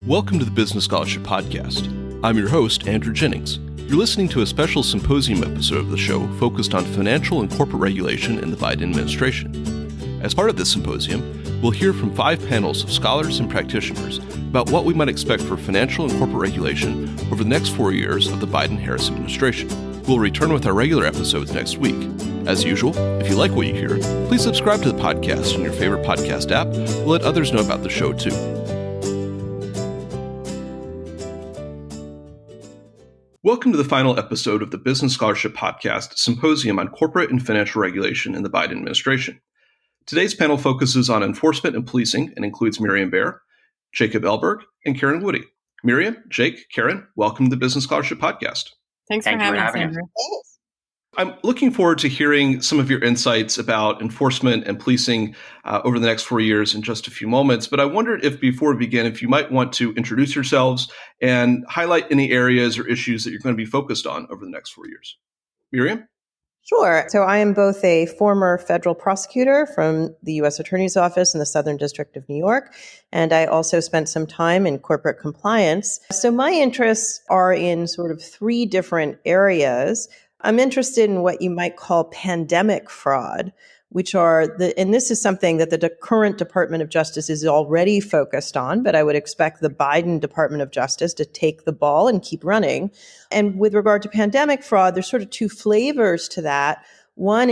Welcome to the Business Scholarship Podcast. I'm your host, Andrew Jennings. You're listening to a special Symposium episode of the show focused on financial and corporate regulation in the Biden administration. As part of this symposium, we'll hear from 5 panels of scholars and practitioners about what we might expect for financial and corporate regulation over the next 4 years of the Biden-Harris administration. We'll return with our regular episodes next week. As usual, if you like what you hear, please subscribe to the podcast in your favorite podcast app. We'll let others know about the show too. Welcome to the final episode of the Business Scholarship Podcast, Symposium on Corporate and Financial Regulation in the Biden administration. Today's panel focuses on enforcement and policing and includes Miriam Baer, Jacob Elberg, and Karen Woody. Miriam, Jake, Karen, welcome to the Business Scholarship Podcast. Thanks for having us, Andrew. I'm looking forward to hearing some of your insights about enforcement and policing over the next 4 years in just a few moments. But I wondered if before we begin, if you might want to introduce yourselves and highlight any areas or issues that you're going to be focused on over the next 4 years. Miriam? Sure. So I am both a former federal prosecutor from the U.S. Attorney's Office in the Southern District of New York, and I also spent some time in corporate compliance. So my interests are in sort of 3 different areas. I'm interested in what you might call pandemic fraud, which are and this is something that the current Department of Justice is already focused on, but I would expect the Biden Department of Justice to take the ball and keep running. And with regard to pandemic fraud, there's sort of 2 flavors to that. One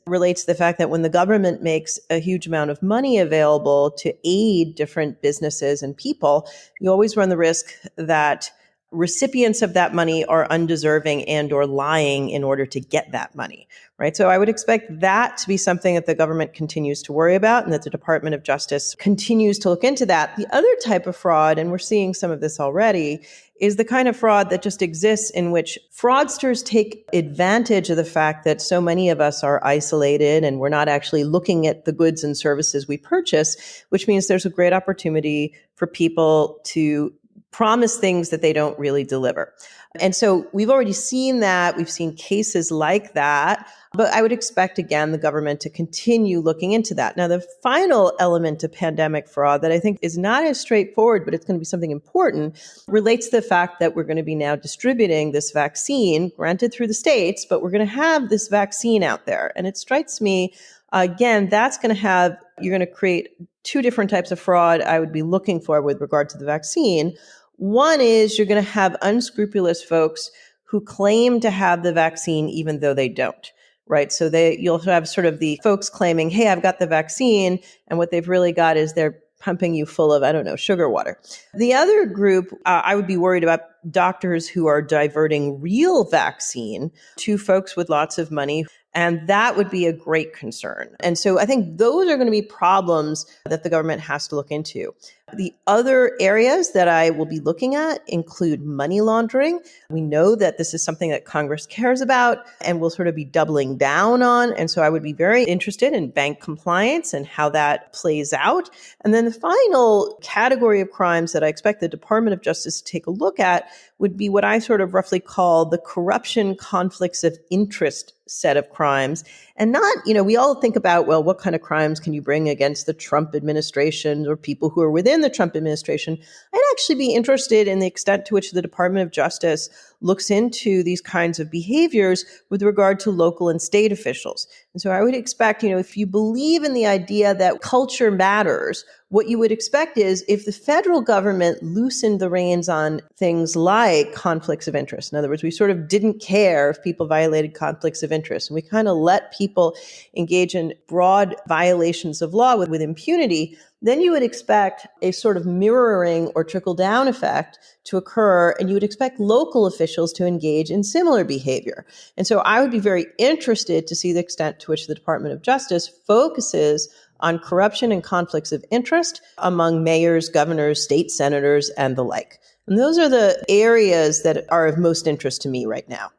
relates to the fact that when the government makes a huge amount of money available to aid different businesses and people, you always run the risk that recipients of that money are undeserving and or lying in order to get that money, right? So I would expect that to be something that the government continues to worry about and that the Department of Justice continues to look into that. The other type of fraud, and we're seeing some of this already, is the kind of fraud that just exists in which fraudsters take advantage of the fact that so many of us are isolated and we're not actually looking at the goods and services we purchase, which means there's a great opportunity for people to promise things that they don't really deliver. And so we've already seen that. We've seen cases like that. But I would expect, again, the government to continue looking into that. Now, the final element of pandemic fraud that I think is not as straightforward, but it's going to be something important, relates to the fact that we're going to be now distributing this vaccine, granted through the states, but we're going to have this vaccine out there. And it strikes me, again, you're going to create 2 different types of fraud I would be looking for with regard to the vaccine. One is you're going to have unscrupulous folks who claim to have the vaccine even though they don't, right? So you'll have sort of the folks claiming, hey, I've got the vaccine, and what they've really got is they're pumping you full of, sugar water. The other group, I would be worried about doctors who are diverting real vaccine to folks with lots of money. And that would be a great concern. And so I think those are going to be problems that the government has to look into. The other areas that I will be looking at include money laundering. We know that this is something that Congress cares about and will sort of be doubling down on. And so I would be very interested in bank compliance and how that plays out. And then the final category of crimes that I expect the Department of Justice to take a look at would be what I sort of roughly call the corruption conflicts of interest set of crimes. And not, we all think about, well, what kind of crimes can you bring against the Trump administration or people who are within the Trump administration? I'd actually be interested in the extent to which the Department of Justice looks into these kinds of behaviors with regard to local and state officials. And so I would expect, if you believe in the idea that culture matters, what you would expect is if the federal government loosened the reins on things like conflicts of interest. In other words, we sort of didn't care if people violated conflicts of interest. And we kind of let people engage in broad violations of law with impunity. Then you would expect a sort of mirroring or trickle-down effect to occur, and you would expect local officials to engage in similar behavior. And so I would be very interested to see the extent to which the Department of Justice focuses on corruption and conflicts of interest among mayors, governors, state senators, and the like. And those are the areas that are of most interest to me right now.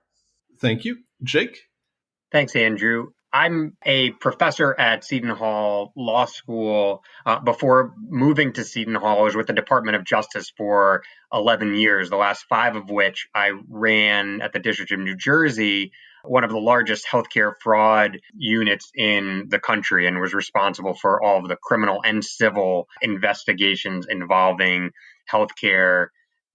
Thank you. Jake? Thanks, Andrew. I'm a professor at Seton Hall Law School. Before moving to Seton Hall, I was with the Department of Justice for 11 years, the last 5 of which I ran at the District of New Jersey, one of the largest healthcare fraud units in the country, and was responsible for all of the criminal and civil investigations involving healthcare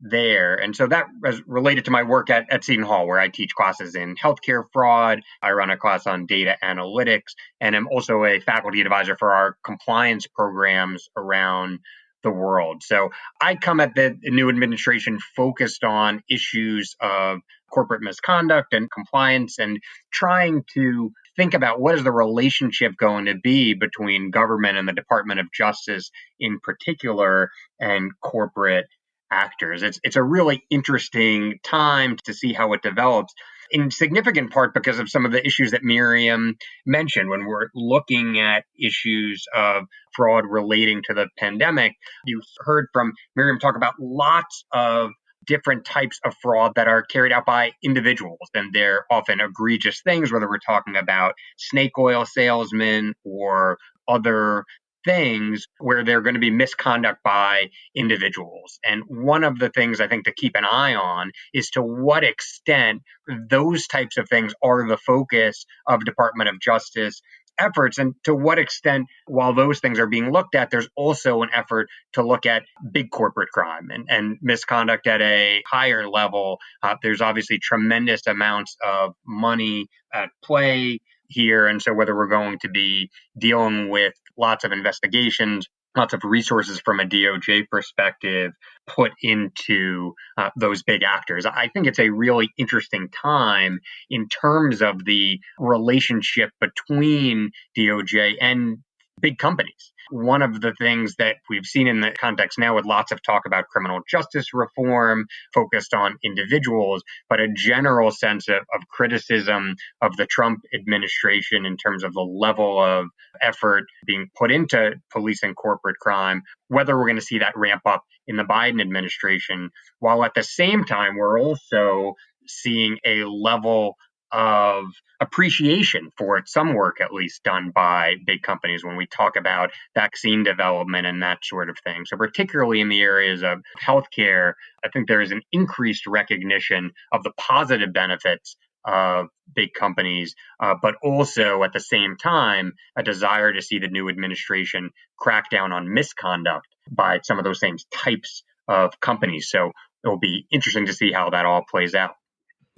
there. And so that was related to my work at Seton Hall, where I teach classes in healthcare fraud. I run a class on data analytics, and I'm also a faculty advisor for our compliance programs around the world. So I come at the new administration focused on issues of corporate misconduct and compliance and trying to think about what is the relationship going to be between government and the Department of Justice in particular and corporate actors. It's a really interesting time to see how it develops, in significant part because of some of the issues that Miriam mentioned. When we're looking at issues of fraud relating to the pandemic, you heard from Miriam talk about lots of different types of fraud that are carried out by individuals, and they're often egregious things, whether we're talking about snake oil salesmen or other things where they're going to be misconduct by individuals. And one of the things I think to keep an eye on is to what extent those types of things are the focus of Department of Justice efforts, and to what extent, while those things are being looked at, there's also an effort to look at big corporate crime and misconduct at a higher level. There's obviously tremendous amounts of money at play here. And so whether we're going to be dealing with lots of investigations, lots of resources from a DOJ perspective put into those big actors, I think it's a really interesting time in terms of the relationship between DOJ and big companies. One of the things that we've seen in the context now, with lots of talk about criminal justice reform focused on individuals, but a general sense of criticism of the Trump administration in terms of the level of effort being put into policing corporate crime, whether we're going to see that ramp up in the Biden administration, while at the same time, we're also seeing a level of appreciation for some work, at least done by big companies when we talk about vaccine development and that sort of thing. So particularly in the areas of healthcare, I think there is an increased recognition of the positive benefits of big companies, but also at the same time, a desire to see the new administration crack down on misconduct by some of those same types of companies. So it will be interesting to see how that all plays out.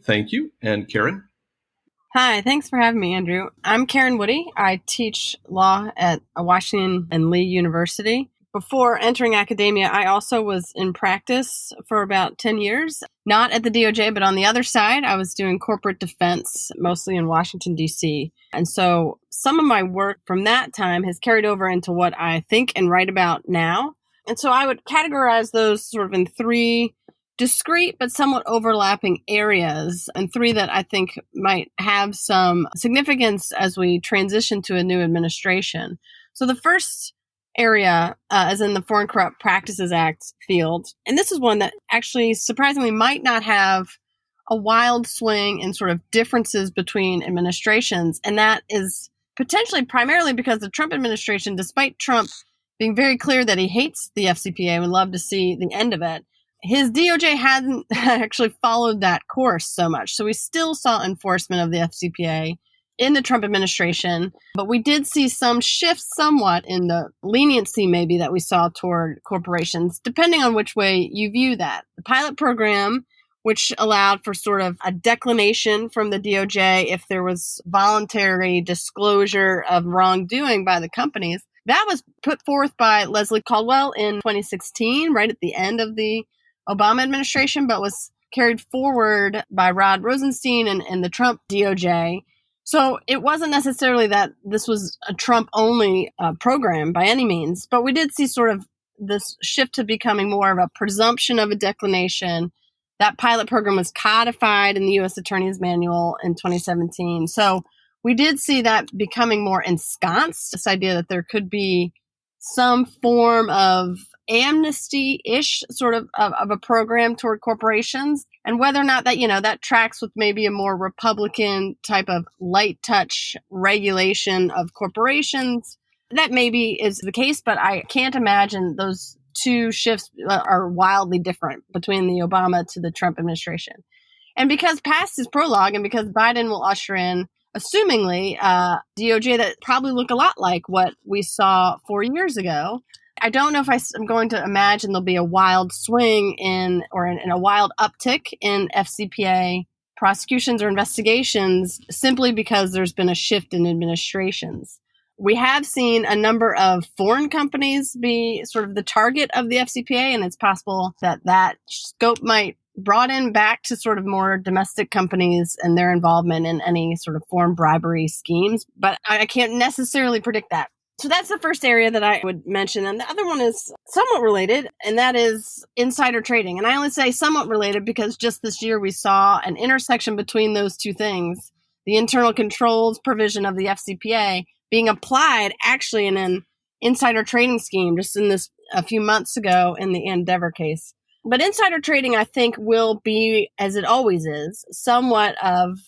Thank you. And Karen? Hi, thanks for having me, Andrew. I'm Karen Woody. I teach law at Washington and Lee University. Before entering academia, I also was in practice for about 10 years, not at the DOJ, but on the other side. I was doing corporate defense, mostly in Washington, D.C. And so some of my work from that time has carried over into what I think and write about now. And so I would categorize those sort of in three discrete but somewhat overlapping areas, and three that I think might have some significance as we transition to a new administration. So the first area is in the Foreign Corrupt Practices Act field. And this is one that actually surprisingly might not have a wild swing in sort of differences between administrations. And that is potentially primarily because the Trump administration, despite Trump being very clear that he hates the FCPA and would love to see the end of it, his DOJ hadn't actually followed that course so much. So we still saw enforcement of the FCPA in the Trump administration, but we did see some shifts somewhat in the leniency maybe that we saw toward corporations, depending on which way you view that. The pilot program, which allowed for sort of a declination from the DOJ if there was voluntary disclosure of wrongdoing by the companies, that was put forth by Leslie Caldwell in 2016, right at the end of the Obama administration, but was carried forward by Rod Rosenstein and the Trump DOJ. So it wasn't necessarily that this was a Trump-only program by any means, but we did see sort of this shift to becoming more of a presumption of a declination. That pilot program was codified in the U.S. Attorney's Manual in 2017. So we did see that becoming more ensconced, this idea that there could be some form of amnesty-ish sort of a program toward corporations, and whether or not that, that tracks with maybe a more Republican type of light touch regulation of corporations. That maybe is the case, but I can't imagine those two shifts are wildly different between the Obama to the Trump administration. And because past is prologue, and because Biden will usher in, assumingly, DOJ that probably look a lot like what we saw 4 years ago, I don't know if I'm going to imagine there'll be a wild swing in a wild uptick in FCPA prosecutions or investigations simply because there's been a shift in administrations. We have seen a number of foreign companies be sort of the target of the FCPA, and it's possible that scope might broaden back to sort of more domestic companies and their involvement in any sort of foreign bribery schemes. But I can't necessarily predict that. So that's the first area that I would mention. And the other one is somewhat related, and that is insider trading. And I only say somewhat related because just this year we saw an intersection between those two things, the internal controls provision of the FCPA being applied actually in an insider trading scheme just in this a few months ago in the Endeavor case. But insider trading, I think, will be, as it always is, somewhat of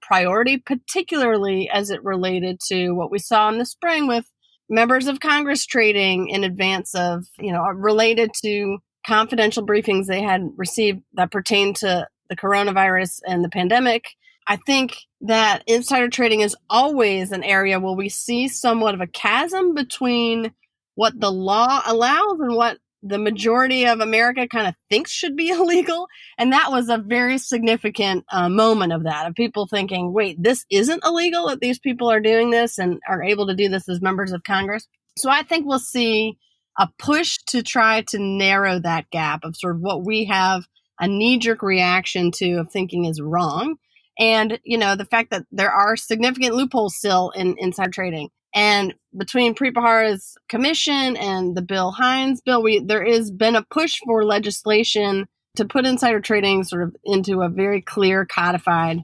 priority, particularly as it related to what we saw in the spring with members of Congress trading in advance of, related to confidential briefings they had received that pertained to the coronavirus and the pandemic. I think that insider trading is always an area where we see somewhat of a chasm between what the law allows and what the majority of America kind of thinks should be illegal. And that was a very significant moment of that, of people thinking, wait, this isn't illegal that these people are doing this and are able to do this as members of Congress. So I think we'll see a push to try to narrow that gap of sort of what we have a knee-jerk reaction to of thinking is wrong. And, the fact that there are significant loopholes still in insider trading. And between Preet Bharara's commission and the Bill Hines bill, there has been a push for legislation to put insider trading sort of into a very clear codified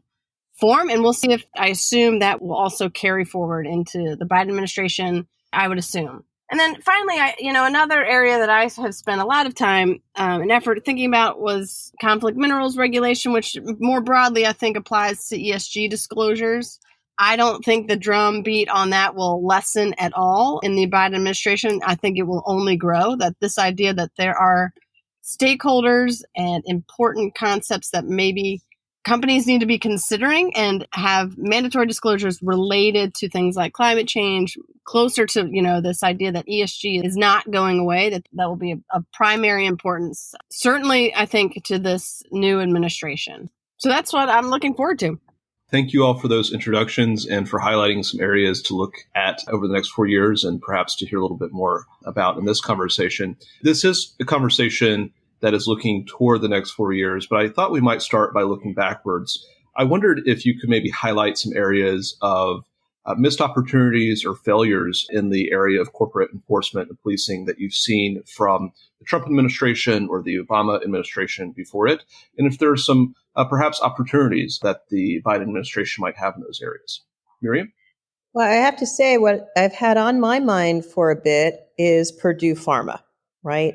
form. And we'll see if, I assume that will also carry forward into the Biden administration, I would assume. And then finally, another area that I have spent a lot of time and effort thinking about was conflict minerals regulation, which more broadly, I think, applies to ESG disclosures. I don't think the drumbeat on that will lessen at all in the Biden administration. I think it will only grow, that this idea that there are stakeholders and important concepts that maybe companies need to be considering and have mandatory disclosures related to things like climate change, closer to, this idea that ESG is not going away, that will be of primary importance, certainly, I think, to this new administration. So that's what I'm looking forward to. Thank you all for those introductions and for highlighting some areas to look at over the next 4 years and perhaps to hear a little bit more about in this conversation. This is a conversation that is looking toward the next 4 years, but I thought we might start by looking backwards. I wondered if you could maybe highlight some areas of missed opportunities or failures in the area of corporate enforcement and policing that you've seen from the Trump administration or the Obama administration before it, and if there are some perhaps opportunities that the Biden administration might have in those areas. Miriam? Well, I have to say what I've had on my mind for a bit is Purdue Pharma, right?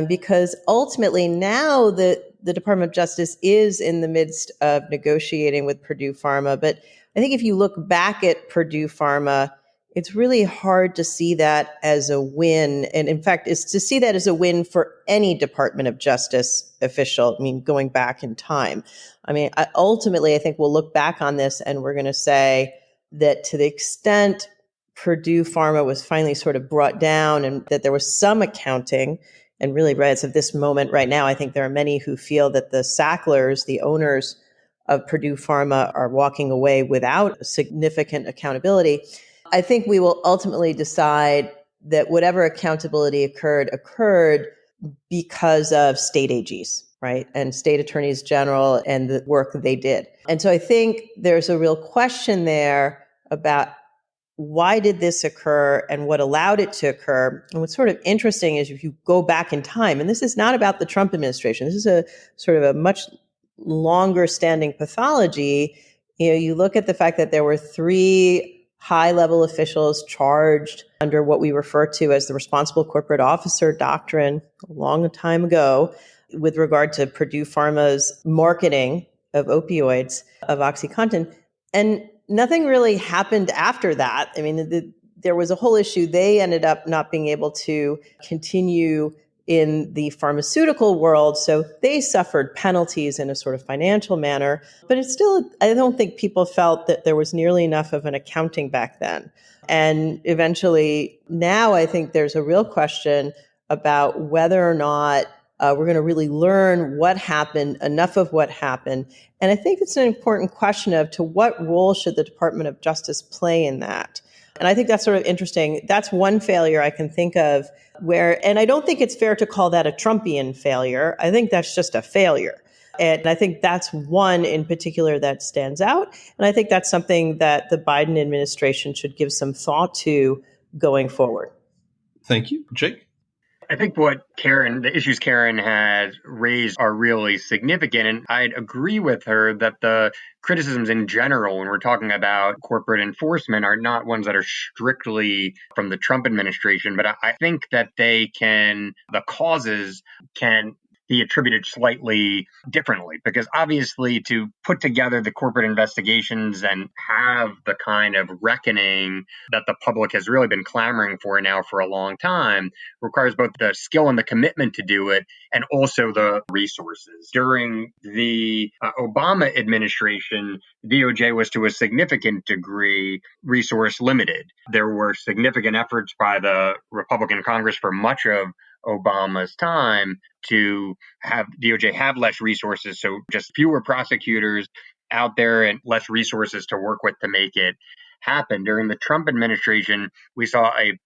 Because ultimately now the Department of Justice is in the midst of negotiating with Purdue Pharma. But I think if you look back at Purdue Pharma, it's really hard to see that as a win. And in fact, it's to see that as a win for any Department of Justice official, going back in time. Ultimately, I think we'll look back on this and we're going to say that to the extent Purdue Pharma was finally sort of brought down and that there was some accounting, and really, right, as of this moment right now, I think there are many who feel that the Sacklers, the owners of Purdue Pharma, are walking away without significant accountability. I think we will ultimately decide that whatever accountability occurred because of state AGs, right? And state attorneys general and the work that they did. And so I think there's a real question there about why did this occur and what allowed it to occur? And what's sort of interesting is if you go back in time, and this is not about the Trump administration, this is a sort of a much longer standing pathology. You look at the fact that there were 3 high-level officials charged under what we refer to as the responsible corporate officer doctrine a long time ago with regard to Purdue Pharma's marketing of opioids, of OxyContin. And nothing really happened after that. There was a whole issue. They ended up not being able to continue in the pharmaceutical world. So they suffered penalties in a sort of financial manner, but it's still, I don't think people felt that there was nearly enough of an accounting back then. And eventually now I think there's a real question about whether or not we're going to really learn what happened, enough of what happened. And I think it's an important question of to what role should the Department of Justice play in that? And I think that's sort of interesting. That's one failure I can think of where, and I don't think it's fair to call that a Trumpian failure. I think that's just a failure. And I think that's one in particular that stands out. And I think that's something that the Biden administration should give some thought to going forward. Thank you. Jake? I think the issues Karen has raised are really significant. And I'd agree with her that the criticisms in general, when we're talking about corporate enforcement, are not ones that are strictly from the Trump administration. But I think that the causes can be attributed slightly differently, because obviously to put together the corporate investigations and have the kind of reckoning that the public has really been clamoring for now for a long time requires both the skill and the commitment to do it, and also the resources. During the Obama administration, DOJ was to a significant degree resource limited. There were significant efforts by the Republican Congress for much of Obama's time to have DOJ have less resources, so just fewer prosecutors out there and less resources to work with to make it happen. During the Trump administration, we saw a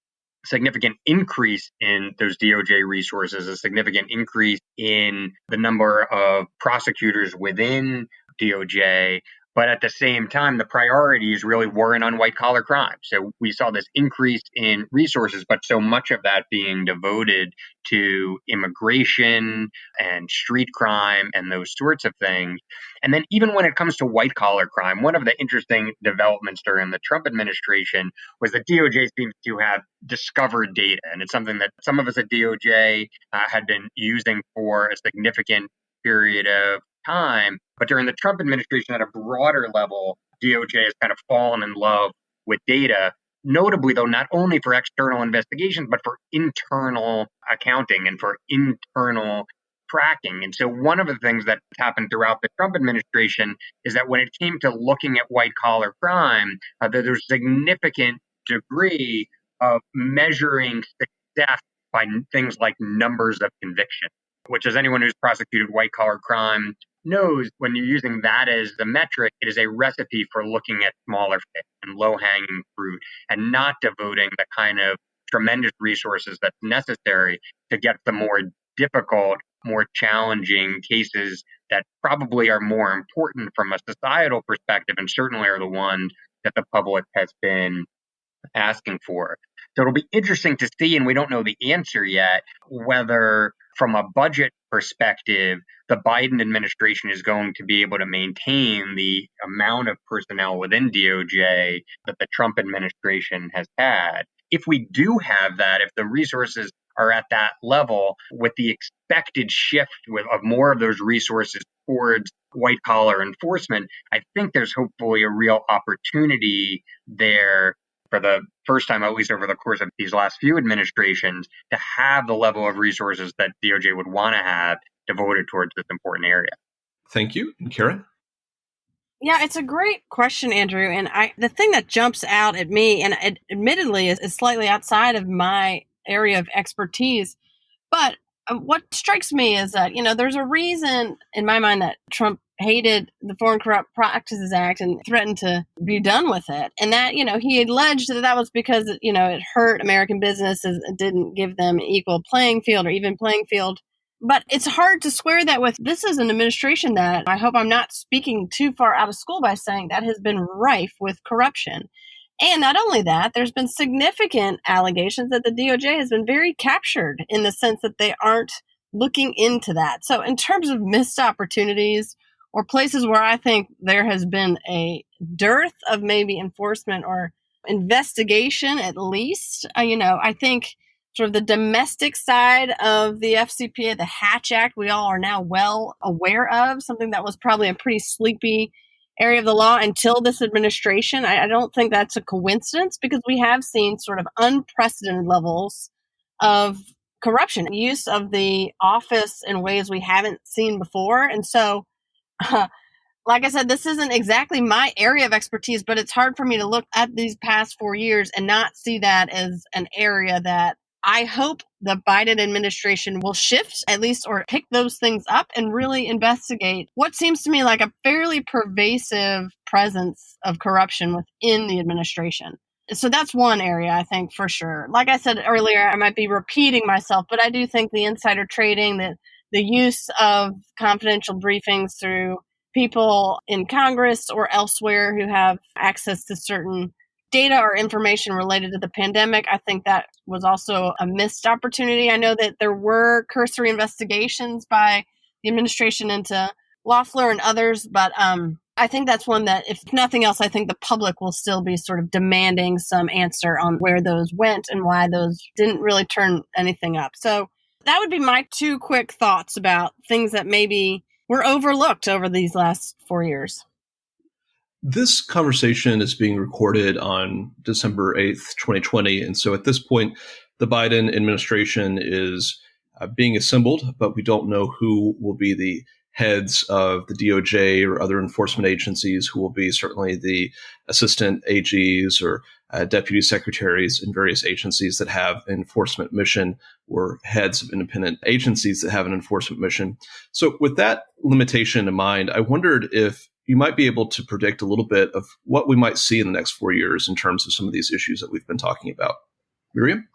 significant increase in those DOJ resources, a significant increase in the number of prosecutors within DOJ. But at the same time, the priorities really weren't on white-collar crime. So we saw this increase in resources, but so much of that being devoted to immigration and street crime and those sorts of things. And then even when it comes to white-collar crime, one of the interesting developments during the Trump administration was that DOJ seems to have discovered data. And it's something that some of us at DOJ had been using for a significant period of time. But during the Trump administration, at a broader level, DOJ has kind of fallen in love with data, notably, though, not only for external investigations, but for internal accounting and for internal tracking. And so one of the things that happened throughout the Trump administration is that when it came to looking at white-collar crime, there was a significant degree of measuring success by things like numbers of conviction, which, as anyone who's prosecuted white-collar crime knows, when you're using that as the metric, it is a recipe for looking at smaller fish and low-hanging fruit and not devoting the kind of tremendous resources that's necessary to get the more difficult, more challenging cases that probably are more important from a societal perspective and certainly are the ones that the public has been asking for. So it'll be interesting to see, and we don't know the answer yet, whether from a budget perspective, the Biden administration is going to be able to maintain the amount of personnel within DOJ that the Trump administration has had. If we do have that, if the resources are at that level, with the expected shift of more of those resources towards white-collar enforcement, I think there's hopefully a real opportunity there for the first time, at least over the course of these last few administrations, to have the level of resources that DOJ would want to have devoted towards this important area. Thank you. And Karen? Yeah, it's a great question, Andrew. And the thing that jumps out at me, and it admittedly is slightly outside of my area of expertise, but what strikes me is that, there's a reason in my mind that Trump hated the Foreign Corrupt Practices Act and threatened to be done with it. And that, he alleged that was because, it hurt American businesses and didn't give them an equal playing field or even playing field. But it's hard to square that with, this is an administration that, I hope I'm not speaking too far out of school by saying, that has been rife with corruption. And not only that, there's been significant allegations that the DOJ has been very captured in the sense that they aren't looking into that. So in terms of missed opportunities or places where I think there has been a dearth of maybe enforcement or investigation, at least, I think sort of the domestic side of the FCPA, the Hatch Act, we all are now well aware of, something that was probably a pretty sleepy area of the law until this administration. I don't think that's a coincidence, because we have seen sort of unprecedented levels of corruption, use of the office in ways we haven't seen before. And so, like I said, this isn't exactly my area of expertise, but it's hard for me to look at these past 4 years and not see that as an area that I hope the Biden administration will shift at least, or pick those things up and really investigate what seems to me like a fairly pervasive presence of corruption within the administration. So that's one area, I think, for sure. Like I said earlier, I might be repeating myself, but I do think the insider trading, the use of confidential briefings through people in Congress or elsewhere who have access to certain data or information related to the pandemic, I think that was also a missed opportunity. I know that there were cursory investigations by the administration into Loeffler and others, but I think that's one that, if nothing else, I think the public will still be sort of demanding some answer on where those went and why those didn't really turn anything up. So that would be my two quick thoughts about things that maybe were overlooked over these last 4 years. This conversation is being recorded on December 8th, 2020. And so at this point, the Biden administration is being assembled, but we don't know who will be the heads of the DOJ or other enforcement agencies, who will be certainly the assistant AGs or deputy secretaries in various agencies that have an enforcement mission, or heads of independent agencies that have an enforcement mission. So with that limitation in mind, I wondered if you might be able to predict a little bit of what we might see in the next 4 years in terms of some of these issues that we've been talking about. Miriam?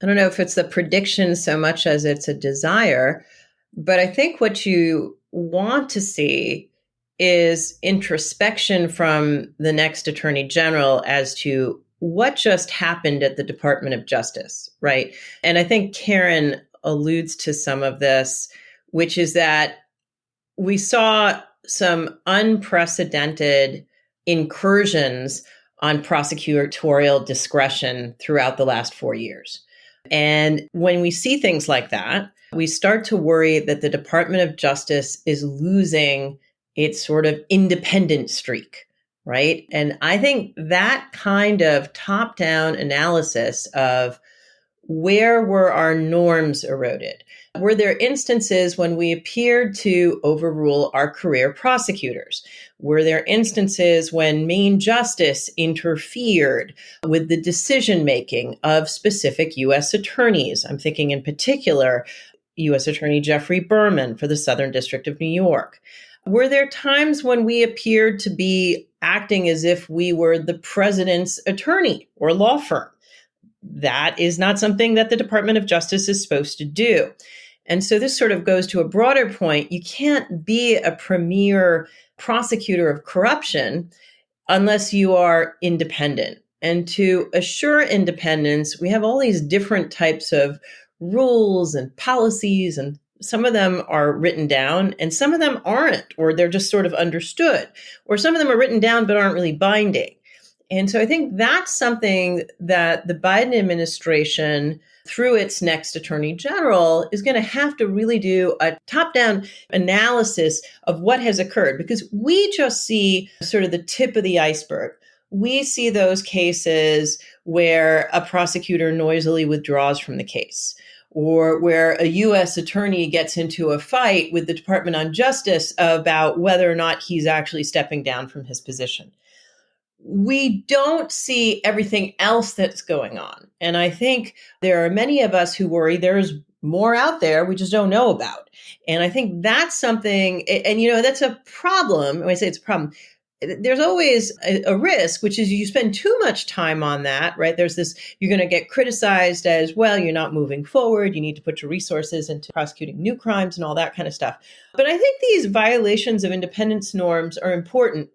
I don't know if it's the prediction so much as it's a desire, but I think what you want to see is introspection from the next Attorney General as to what just happened at the Department of Justice, right? And I think Karen alludes to some of this, which is that we saw some unprecedented incursions on prosecutorial discretion throughout the last 4 years. And when we see things like that, we start to worry that the Department of Justice is losing its sort of independent streak, right? And I think that kind of top-down analysis of where were our norms eroded? Were there instances when we appeared to overrule our career prosecutors? Were there instances when Main Justice interfered with the decision-making of specific U.S. attorneys? I'm thinking in particular, U.S. Attorney Jeffrey Berman for the Southern District of New York. Were there times when we appeared to be acting as if we were the president's attorney or law firm? That is not something that the Department of Justice is supposed to do. And so this sort of goes to a broader point. You can't be a premier prosecutor of corruption unless you are independent. And to assure independence, we have all these different types of rules and policies, and some of them are written down and some of them aren't, or they're just sort of understood, or some of them are written down but aren't really binding. And so I think that's something that the Biden administration, through its next attorney general, is going to have to really do a top-down analysis of what has occurred, because we just see sort of the tip of the iceberg. We see those cases where a prosecutor noisily withdraws from the case, or where a U.S. attorney gets into a fight with the Department of Justice about whether or not he's actually stepping down from his position. We don't see everything else that's going on. And I think there are many of us who worry there's more out there we just don't know about. And I think that's something, and that's a problem. When I say it's a problem, there's always a risk, which is you spend too much time on that, right? There's this, you're going to get criticized as, well, you're not moving forward. You need to put your resources into prosecuting new crimes and all that kind of stuff. But I think these violations of independence norms are important.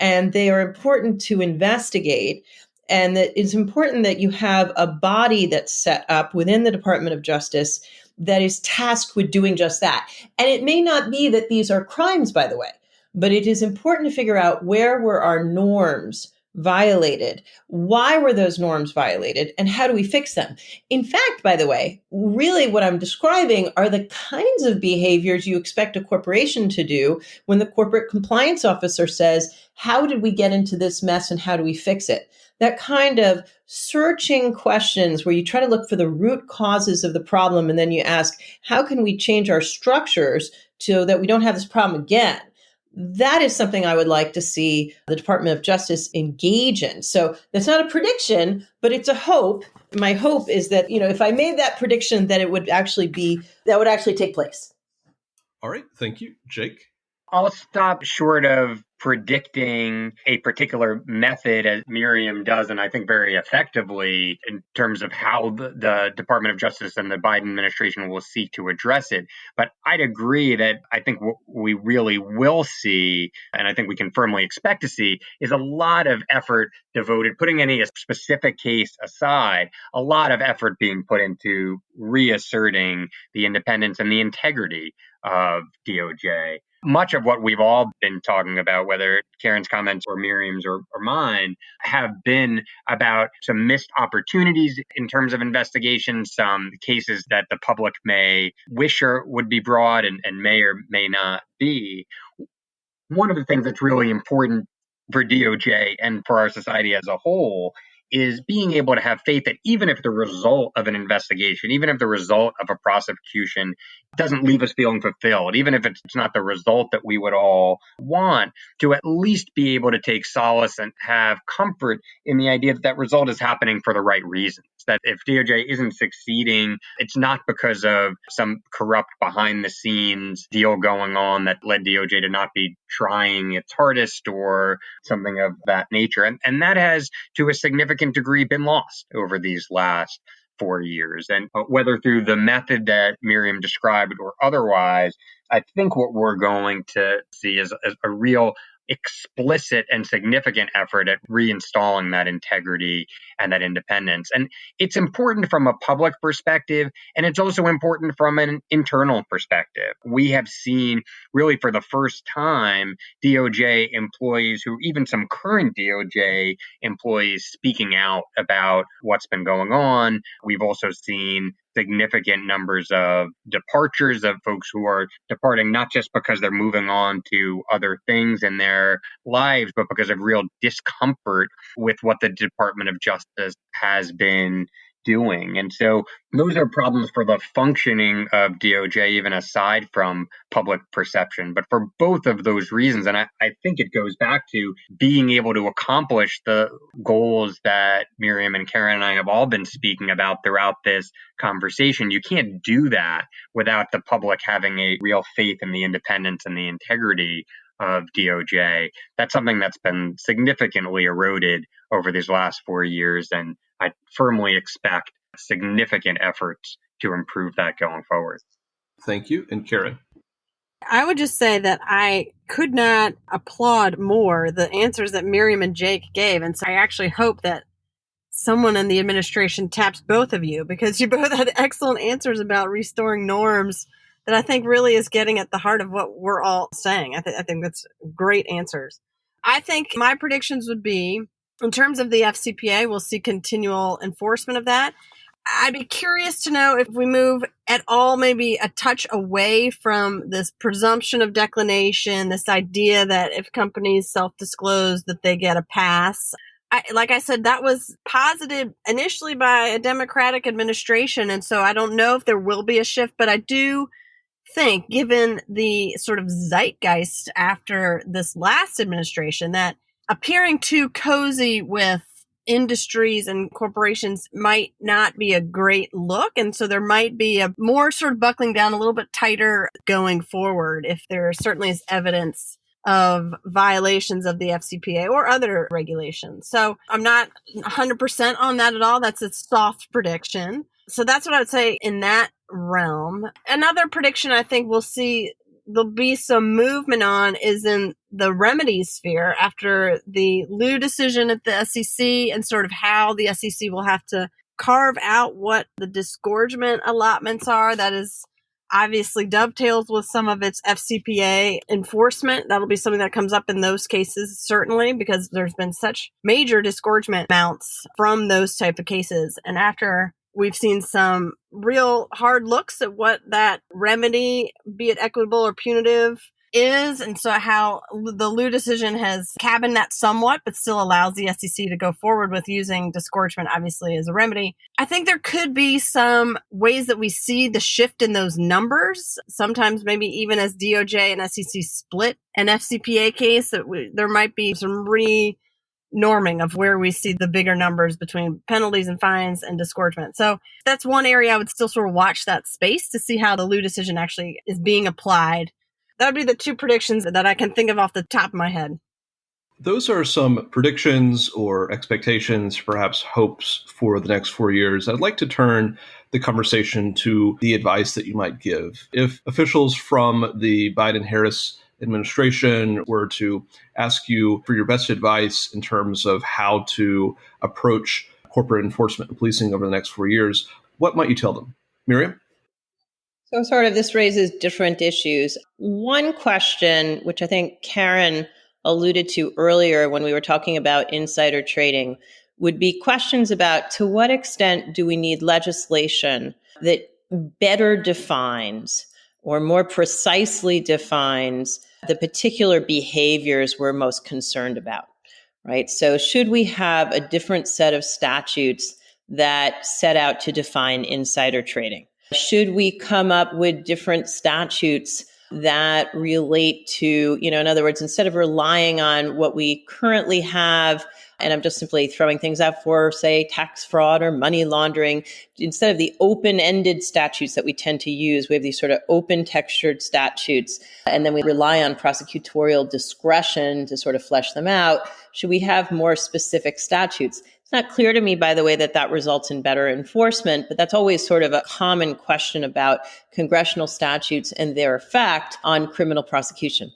And they are important to investigate. And that it's important that you have a body that's set up within the Department of Justice that is tasked with doing just that. And it may not be that these are crimes, by the way, but it is important to figure out where were our norms violated? Why were those norms violated? And how do we fix them? In fact, by the way, really what I'm describing are the kinds of behaviors you expect a corporation to do when the corporate compliance officer says, how did we get into this mess and how do we fix it? That kind of searching questions where you try to look for the root causes of the problem and then you ask, how can we change our structures so that we don't have this problem again? That is something I would like to see the Department of Justice engage in. So that's not a prediction, but it's a hope. My hope is that, if I made that prediction, that it would actually take place. All right. Thank you. Jake? I'll stop short of predicting a particular method, as Miriam does, and I think very effectively, in terms of how the Department of Justice and the Biden administration will seek to address it. But I'd agree that I think what we really will see, and I think we can firmly expect to see, is a lot of effort devoted, putting any specific case aside, a lot of effort being put into reasserting the independence and the integrity of DOJ. Much of what we've all been talking about, whether Karen's comments or Miriam's or mine, have been about some missed opportunities in terms of investigation, some cases that the public may wish would be brought and may or may not be. One of the things that's really important for DOJ and for our society as a whole is being able to have faith that even if the result of an investigation, even if the result of a prosecution doesn't leave us feeling fulfilled, even if it's not the result that we would all want, to at least be able to take solace and have comfort in the idea that that result is happening for the right reasons. That if DOJ isn't succeeding, it's not because of some corrupt behind the scenes deal going on that led DOJ to not be trying its hardest or something of that nature. And that has, to a significant degree, been lost over these last 4 years. And whether through the method that Miriam described or otherwise, I think what we're going to see is a real explicit and significant effort at reinstalling that integrity and that independence. And it's important from a public perspective, and it's also important from an internal perspective. We have seen, really for the first time, DOJ employees, who even some current DOJ employees, speaking out about what's been going on. We've also seen significant numbers of departures of folks who are departing not just because they're moving on to other things in their lives, but because of real discomfort with what the Department of Justice has been doing. And so those are problems for the functioning of DOJ, even aside from public perception. But for both of those reasons, and I think it goes back to being able to accomplish the goals that Miriam and Karen and I have all been speaking about throughout this conversation. You can't do that without the public having a real faith in the independence and the integrity of DOJ. That's something that's been significantly eroded over these last 4 years, and I firmly expect significant efforts to improve that going forward. Thank you. And Karen? I would just say that I could not applaud more the answers that Miriam and Jake gave. And so I actually hope that someone in the administration taps both of you, because you both had excellent answers about restoring norms that I think really is getting at the heart of what we're all saying. I think that's great answers. I think my predictions would be, in terms of the FCPA, we'll see continual enforcement of that. I'd be curious to know if we move at all, maybe a touch away from this presumption of declination, this idea that if companies self-disclose that they get a pass. Like I said, that was posited initially by a Democratic administration, and so I don't know if there will be a shift, but I do think, given the sort of zeitgeist after this last administration, that appearing too cozy with industries and corporations might not be a great look. And so there might be a more sort of buckling down a little bit tighter going forward if there certainly is evidence of violations of the FCPA or other regulations. So I'm not 100% on that at all. That's a soft prediction. So that's what I would say in that realm. Another prediction I think we'll see there'll be some movement on is in the remedy sphere after the Liu decision at the SEC, and sort of how the SEC will have to carve out what the disgorgement allotments are. That is obviously dovetails with some of its FCPA enforcement. That'll be something that comes up in those cases, certainly, because there's been such major disgorgement amounts from those type of cases. And after we've seen some real hard looks at what that remedy, be it equitable or punitive, is, and so how the Liu decision has cabined that somewhat, but still allows the SEC to go forward with using disgorgement, obviously, as a remedy. I think there could be some ways that we see the shift in those numbers. Sometimes maybe even as DOJ and SEC split an FCPA case, that there might be some norming of where we see the bigger numbers between penalties and fines and disgorgement. So that's one area I would still sort of watch that space to see how the Liu decision actually is being applied. That would be the two predictions that I can think of off the top of my head. Those are some predictions or expectations, perhaps hopes for the next 4 years. I'd like to turn the conversation to the advice that you might give. If officials from the Biden-Harris administration were to ask you for your best advice in terms of how to approach corporate enforcement and policing over the next 4 years, what might you tell them? Miriam? So sort of this raises different issues. One question, which I think Karen alluded to earlier when we were talking about insider trading, would be questions about to what extent do we need legislation that better defines or more precisely defines the particular behaviors we're most concerned about, right? So should we have a different set of statutes that set out to define insider trading? Should we come up with different statutes that relate to, in other words, instead of relying on what we currently have, and I'm just simply throwing things out for, say, tax fraud or money laundering, instead of the open-ended statutes that we tend to use, we have these sort of open-textured statutes, and then we rely on prosecutorial discretion to sort of flesh them out. Should we have more specific statutes? It's not clear to me, by the way, that results in better enforcement, but that's always sort of a common question about congressional statutes and their effect on criminal prosecution.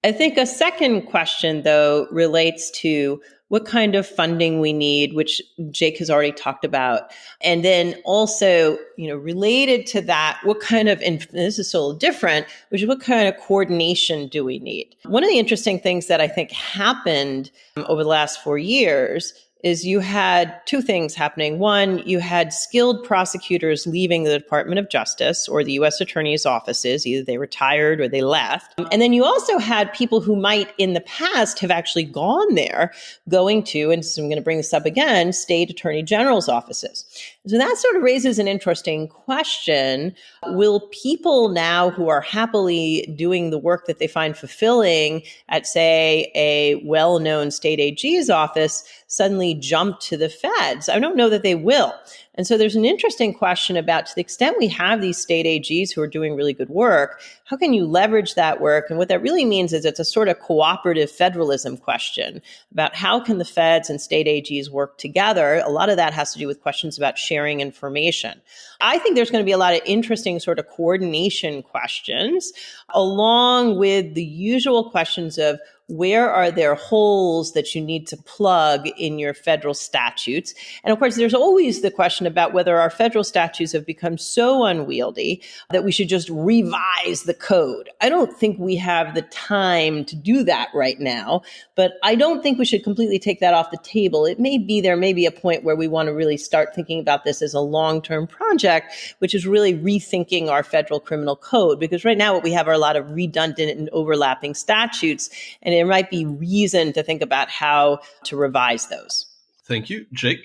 I think a second question, though, relates to what kind of funding we need, which Jake has already talked about. And then also, related to that, what kind of, and this is a little different, which is what kind of coordination do we need? One of the interesting things that I think happened over the last 4 years is you had two things happening. One, you had skilled prosecutors leaving the Department of Justice or the U.S. Attorney's offices. Either they retired or they left. And then you also had people who might in the past have actually gone there, going to, and so I'm going to bring this up again, state attorney general's offices. So that sort of raises an interesting question. Will people now who are happily doing the work that they find fulfilling at, say, a well-known state AG's office suddenly jump to the feds? I don't know that they will. And so there's an interesting question about, to the extent we have these state AGs who are doing really good work, how can you leverage that work? And what that really means is it's a sort of cooperative federalism question about how can the feds and state AGs work together. A lot of that has to do with questions about sharing information. I think there's going to be a lot of interesting sort of coordination questions, along with the usual questions of where are there holes that you need to plug in your federal statutes? And of course, there's always the question about whether our federal statutes have become so unwieldy that we should just revise the code. I don't think we have the time to do that right now, but I don't think we should completely take that off the table. It may be there may be a point where we want to really start thinking about this as a long-term project, which is really rethinking our federal criminal code. Because right now what we have are a lot of redundant and overlapping statutes, and there might be reason to think about how to revise those. Thank you. Jake?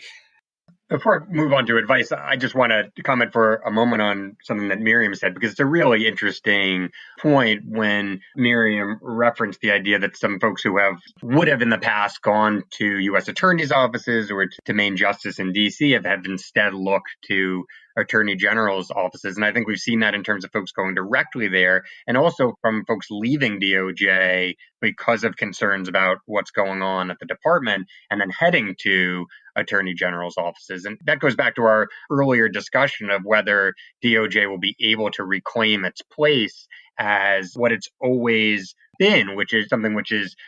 Before I move on to advice, I just want to comment for a moment on something that Miriam said, because it's a really interesting point when Miriam referenced the idea that some folks who would have in the past gone to U.S. attorneys' offices or to Main Justice in D.C. have instead looked to attorney general's offices. And I think we've seen that in terms of folks going directly there, and also from folks leaving DOJ because of concerns about what's going on at the department and then heading to attorney general's offices. And that goes back to our earlier discussion of whether DOJ will be able to reclaim its place as what it's always been, which is something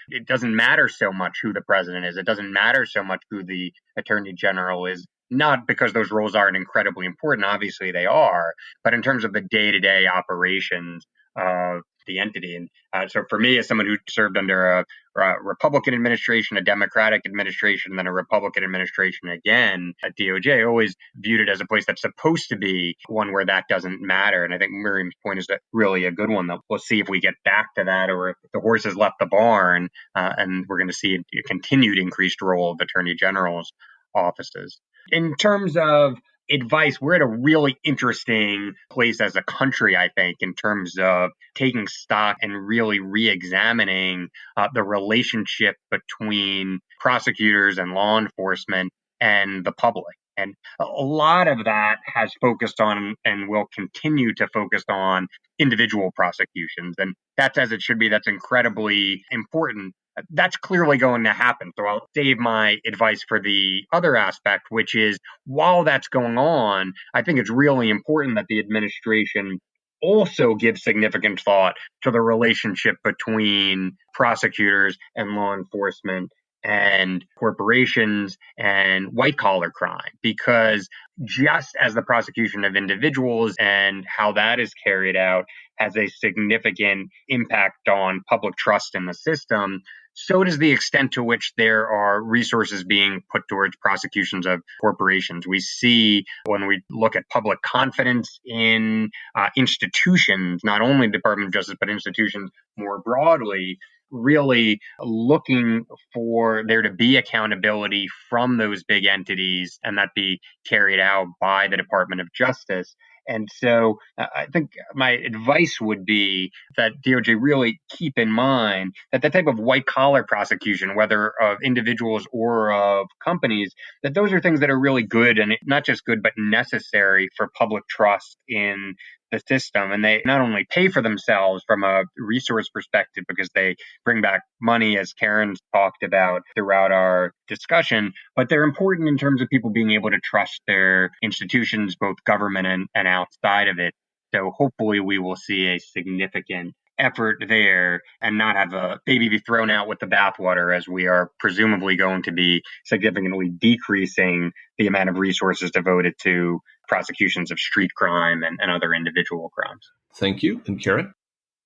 it doesn't matter so much who the president is. It doesn't matter so much who the attorney general is not because those roles aren't incredibly important. Obviously they are, but in terms of the day-to-day operations of the entity. And so for me, as someone who served under a Republican administration, a Democratic administration, and then a Republican administration again at DOJ, I always viewed it as a place that's supposed to be one where that doesn't matter. And I think Miriam's point is really a good one. That we'll see if we get back to that, or if the horse has left the barn, and we're going to see a continued increased role of attorney general's offices. In terms of advice, we're at a really interesting place as a country, I think, in terms of taking stock and really re-examining the relationship between prosecutors and law enforcement and the public. And a lot of that has focused on and will continue to focus on individual prosecutions. And that's as it should be. That's incredibly important. That's clearly going to happen. So I'll save my advice for the other aspect, which is while that's going on, I think it's really important that the administration also gives significant thought to the relationship between prosecutors and law enforcement and corporations and white collar crime, because just as the prosecution of individuals and how that is carried out has a significant impact on public trust in the system, so does the extent to which there are resources being put towards prosecutions of corporations. We see when we look at public confidence in institutions, not only the Department of Justice, but institutions more broadly, really looking for there to be accountability from those big entities and that be carried out by the Department of Justice. And so I think my advice would be that DOJ really keep in mind that the type of white collar prosecution, whether of individuals or of companies, that those are things that are really good, and not just good, but necessary for public trust in the system. And they not only pay for themselves from a resource perspective because they bring back money, as Karen's talked about throughout our discussion, but they're important in terms of people being able to trust their institutions, both government and outside of it. So hopefully we will see a significant effort there and not have a baby be thrown out with the bathwater, as we are presumably going to be significantly decreasing the amount of resources devoted to prosecutions of street crime and other individual crimes. Thank you. And Karen?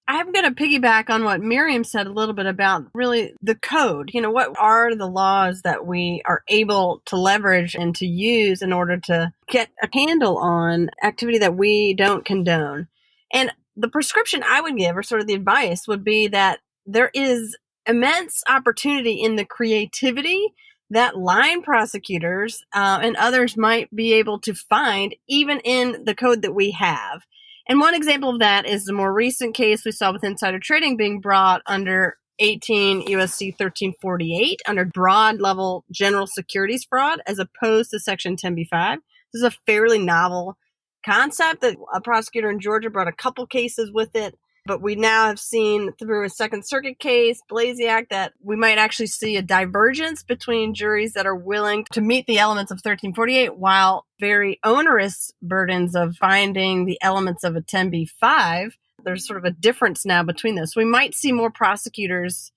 I'm going to piggyback on what Miriam said a little bit about really the code. You know, what are the laws that we are able to leverage and to use in order to get a handle on activity that we don't condone? And the prescription I would give, or sort of the advice, would be that there is immense opportunity in the creativity that line prosecutors and others might be able to find even in the code that we have. And one example of that is the more recent case we saw with insider trading being brought under 18 USC 1348 under broad level general securities fraud, as opposed to Section 10b-5. This is a fairly novel concept that a prosecutor in Georgia brought a couple cases with it. But we now have seen through a Second Circuit case, Blasiak, that we might actually see a divergence between juries that are willing to meet the elements of 1348 while very onerous burdens of finding the elements of a 10b-5. There's sort of a difference now between those. So we might see more prosecutors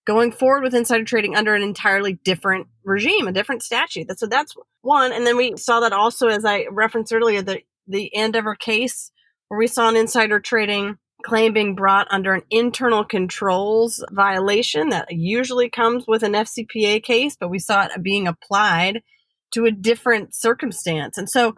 going forward with insider trading under an entirely different regime, a different statute. So that's one. And then we saw that also, as I referenced earlier, the Andover case where we saw an insider trading claim being brought under an internal controls violation that usually comes with an FCPA case, but we saw it being applied to a different circumstance. And so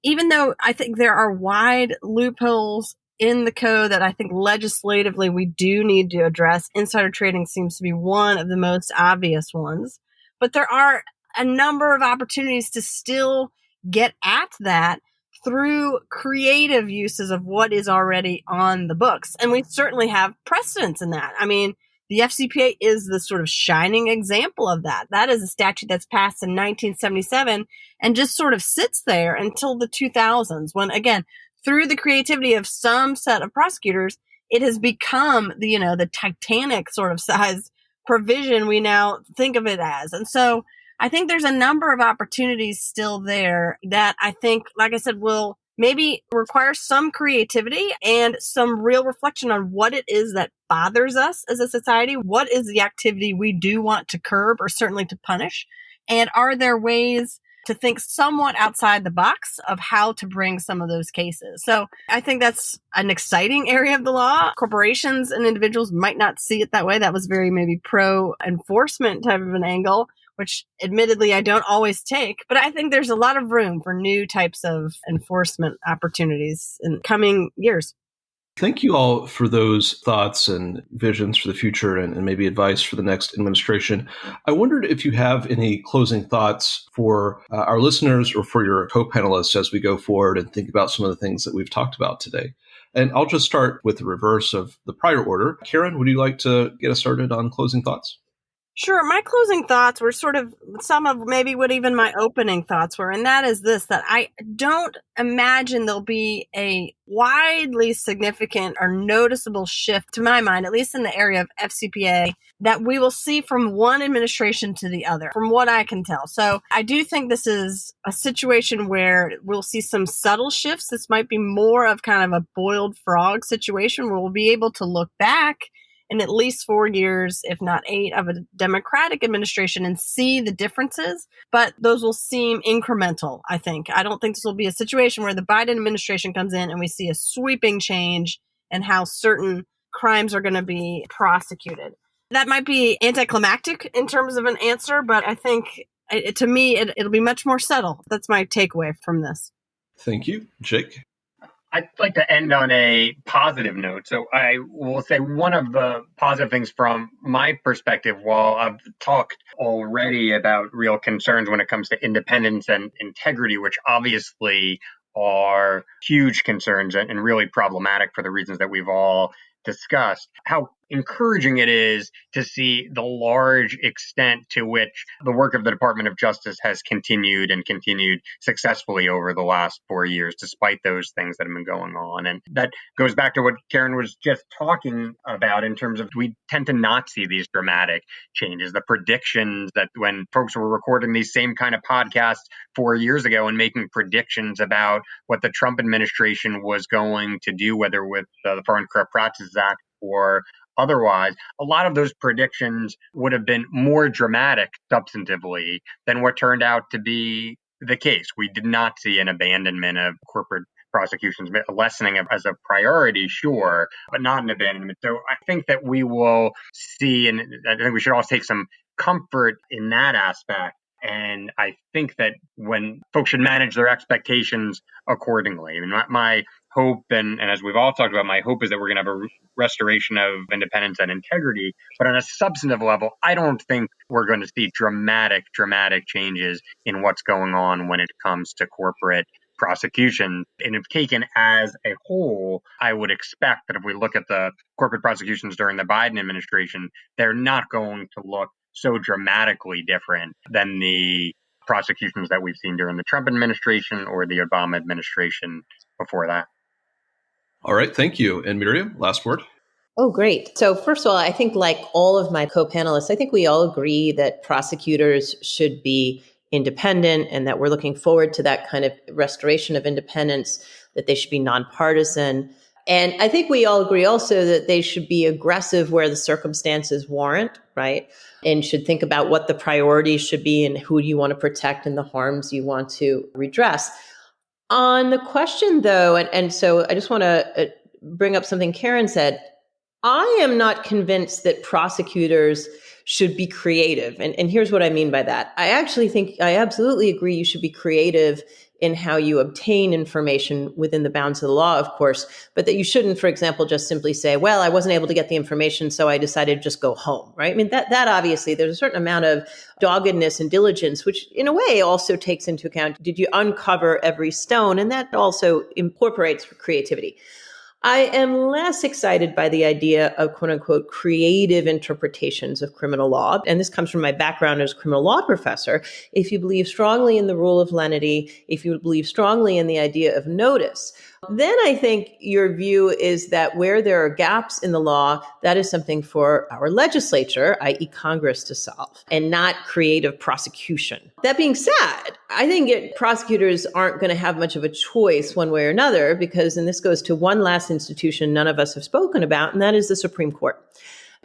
even though I think there are wide loopholes in the code that I think legislatively we do need to address, insider trading seems to be one of the most obvious ones. But there are a number of opportunities to still get at that through creative uses of what is already on the books. And we certainly have precedents in that. I mean, the FCPA is the sort of shining example of that. That is a statute that's passed in 1977 and just sort of sits there until the 2000s, when, again, through the creativity of some set of prosecutors, it has become the Titanic sort of size provision we now think of it as. And so I think there's a number of opportunities still there that I think, like I said, will maybe require some creativity and some real reflection on what it is that bothers us as a society. What is the activity we do want to curb or certainly to punish? And are there ways to think somewhat outside the box of how to bring some of those cases. So I think that's an exciting area of the law. Corporations and individuals might not see it that way. That was very maybe pro-enforcement type of an angle, which admittedly I don't always take. But I think there's a lot of room for new types of enforcement opportunities in coming years. Thank you all for those thoughts and visions for the future and maybe advice for the next administration. I wondered if you have any closing thoughts for our listeners or for your co-panelists as we go forward and think about some of the things that we've talked about today. And I'll just start with the reverse of the prior order. Karen, would you like to get us started on closing thoughts? Sure. My closing thoughts were sort of some of maybe what even my opening thoughts were. And that is this, that I don't imagine there'll be a widely significant or noticeable shift, to my mind, at least in the area of FCPA, that we will see from one administration to the other, from what I can tell. So I do think this is a situation where we'll see some subtle shifts. This might be more of kind of a boiled frog situation where we'll be able to look back in at least 4 years, if not 8, of a Democratic administration and see the differences. But those will seem incremental, I think. I don't think this will be a situation where the Biden administration comes in and we see a sweeping change in how certain crimes are going to be prosecuted. That might be anticlimactic in terms of an answer, but I think to me, it'll be much more subtle. That's my takeaway from this. Thank you. Jake? I'd like to end on a positive note. So I will say one of the positive things from my perspective, while I've talked already about real concerns when it comes to independence and integrity, which obviously are huge concerns and really problematic for the reasons that we've all discussed, how encouraging it is to see the large extent to which the work of the Department of Justice has continued successfully over the last 4 years, despite those things that have been going on. And that goes back to what Karen was just talking about in terms of we tend to not see these dramatic changes. The predictions that when folks were recording these same kind of podcasts 4 years ago and making predictions about what the Trump administration was going to do, whether with the Foreign Corrupt Practices Act or otherwise, a lot of those predictions would have been more dramatic substantively than what turned out to be the case. We did not see an abandonment of corporate prosecutions, a lessening of as a priority, sure, but not an abandonment. So I think that we will see, and I think we should all take some comfort in that aspect. And I think that when folks should manage their expectations accordingly. I mean, my hope, and as we've all talked about, my hope is that we're going to have a restoration of independence and integrity. But on a substantive level, I don't think we're going to see dramatic changes in what's going on when it comes to corporate prosecution. And if taken as a whole, I would expect that if we look at the corporate prosecutions during the Biden administration, they're not going to look so dramatically different than the prosecutions that we've seen during the Trump administration or the Obama administration before that. All right. Thank you. And Miriam, last word. Oh, great. So first of all, I think like all of my co-panelists, I think we all agree that prosecutors should be independent and that we're looking forward to that kind of restoration of independence, that they should be nonpartisan. And I think we all agree also that they should be aggressive where the circumstances warrant, right? And should think about what the priorities should be and who you want to protect and the harms you want to redress. On the question, though, and so I just want to bring up something Karen said. I am not convinced that prosecutors should be creative. And here's what I mean by that. I actually think I absolutely agree you should be creative in how you obtain information within the bounds of the law, of course, but that you shouldn't, for example, just simply say, well, I wasn't able to get the information, so I decided to just go home, right? I mean, that obviously, there's a certain amount of doggedness and diligence, which in a way also takes into account, did you uncover every stone? And that also incorporates creativity. I am less excited by the idea of quote unquote creative interpretations of criminal law. And this comes from my background as a criminal law professor. If you believe strongly in the rule of lenity, if you believe strongly in the idea of notice, then I think your view is that where there are gaps in the law, that is something for our legislature, i.e. Congress, to solve, and not creative prosecution. That being said, I think prosecutors aren't going to have much of a choice one way or another, because, and this goes to one last institution none of us have spoken about, and that is the Supreme Court.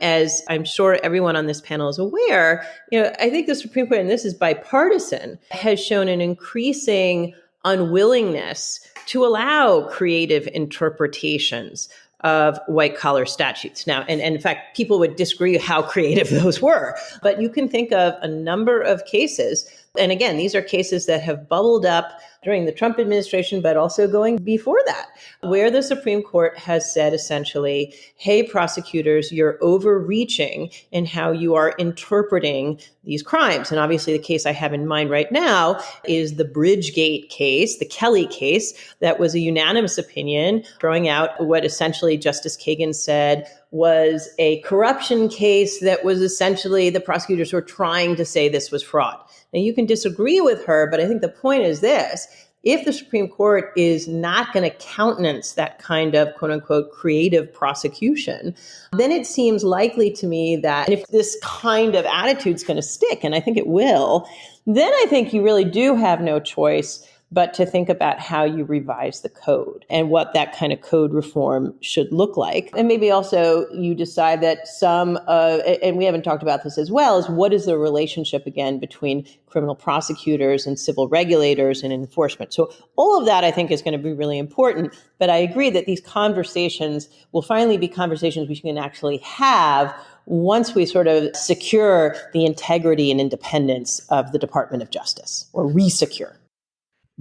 As I'm sure everyone on this panel is aware, I think the Supreme Court, and this is bipartisan, has shown an increasing unwillingness to allow creative interpretations of white-collar statutes. Now, and in fact, people would disagree how creative those were, but you can think of a number of cases. And again, these are cases that have bubbled up during the Trump administration, but also going before that, where the Supreme Court has said essentially, hey, prosecutors, you're overreaching in how you are interpreting these crimes. And obviously the case I have in mind right now is the Bridgegate case, the Kelly case, that was a unanimous opinion throwing out what essentially Justice Kagan said was a corruption case that was essentially the prosecutors were trying to say this was fraud. Now, you can disagree with her, but I think the point is this. If the Supreme Court is not going to countenance that kind of quote unquote creative prosecution, then it seems likely to me that if this kind of attitude is going to stick, and I think it will, then I think you really do have no choice but to think about how you revise the code and what that kind of code reform should look like. And maybe also you decide that and we haven't talked about this as well, is what is the relationship again between criminal prosecutors and civil regulators and enforcement. So all of that I think is going to be really important. But I agree that these conversations will finally be conversations we can actually have once we sort of secure the integrity and independence of the Department of Justice, or resecure.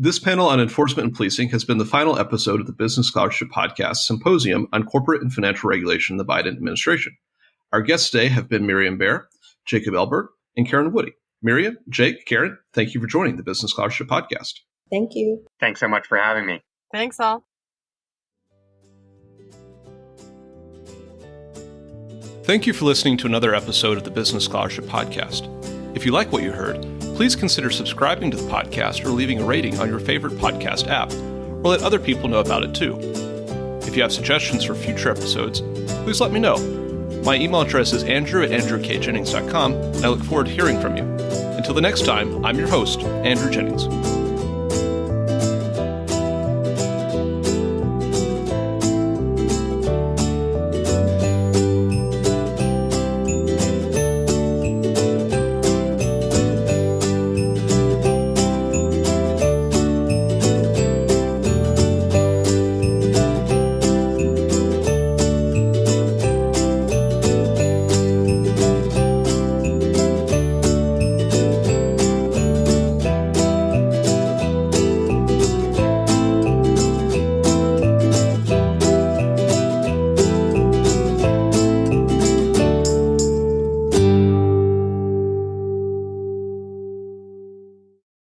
This panel on enforcement and policing has been the final episode of the Business Scholarship Podcast Symposium on Corporate and Financial Regulation in the Biden administration. Our guests today have been Miriam Baer, Jacob Elberg, and Karen Woody. Miriam, Jake, Karen, thank you for joining the Business Scholarship Podcast. Thank you. Thanks so much for having me. Thanks, all. Thank you for listening to another episode of the Business Scholarship Podcast. If you like what you heard, please consider subscribing to the podcast or leaving a rating on your favorite podcast app, or let other people know about it too. If you have suggestions for future episodes, please let me know. My email address is andrew@andrewkjennings.com, and I look forward to hearing from you. Until the next time, I'm your host, Andrew Jennings.